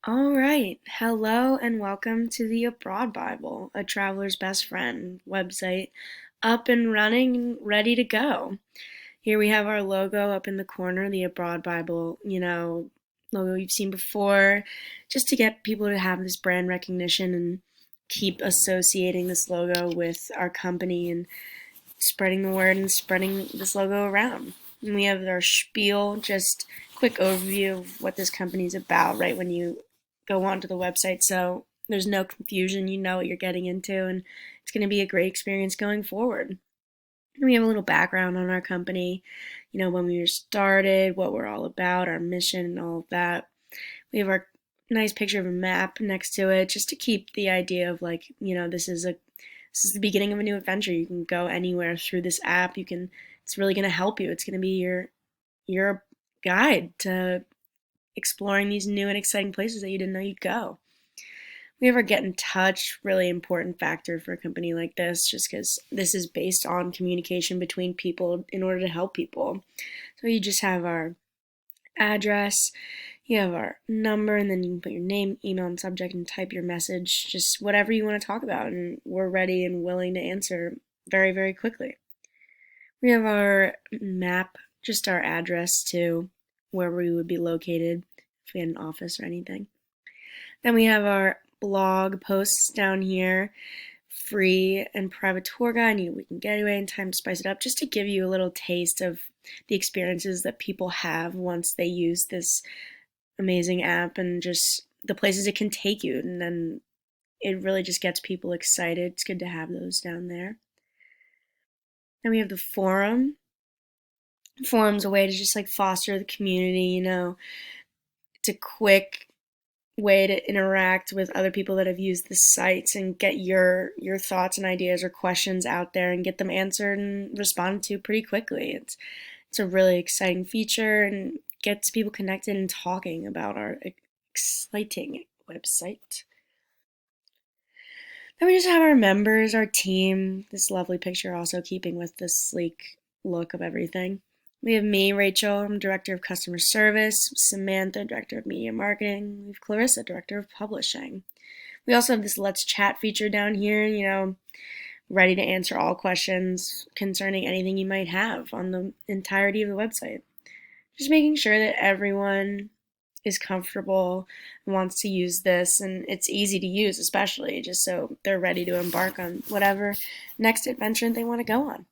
All right. Hello and welcome to the Abroad Bible, a traveler's best friend website, up and running and ready to go. Here we have our logo up in the corner, the Abroad Bible, logo you've seen before, just to get people to have this brand recognition and keep associating this logo with our company and spreading the word and spreading this logo around. And we have our spiel, just quick overview of what this company is about right when you go onto the website, so there's no confusion. You know what you're getting into, and it's going to be a great experience going forward. And we have a little background on our company, when we were started, what we're all about, our mission, and all of that. We have our nice picture of a map next to it, just to keep the idea of this is the beginning of a new adventure. You can go anywhere through this app. It's really going to help you. It's going to be your guide to exploring these new and exciting places that you didn't know you'd go. We have our get in touch, really important factor for a company like this, just because this is based on communication between people in order to help people. So you just have our address, you have our number, and then you can put your name, email, and subject and type your message, just whatever you want to talk about, and we're ready and willing to answer very, very quickly. We have our map, just our address to where we would be located if we had an office or anything. Then we have our blog posts down here, free and private tour guide, weekend getaway, and time to spice it up, just to give you a little taste of the experiences that people have once they use this amazing app and just the places it can take you. And then it really just gets people excited. It's good to have those down there. Then we have the forum. Forum's a way to just like foster the community. It's a quick way to interact with other people that have used the sites and get your thoughts and ideas or questions out there and get them answered and responded to pretty quickly. It's a really exciting feature and gets people connected and talking about our exciting website. Then we just have our members, our team, this lovely picture also keeping with the sleek look of everything. We have me, Rachel, I'm Director of Customer Service, Samantha, Director of Media Marketing, we have Clarissa, Director of Publishing. We also have this Let's Chat feature down here, ready to answer all questions concerning anything you might have on the entirety of the website. Just making sure that everyone is comfortable and wants to use this, and it's easy to use, especially just so they're ready to embark on whatever next adventure they want to go on.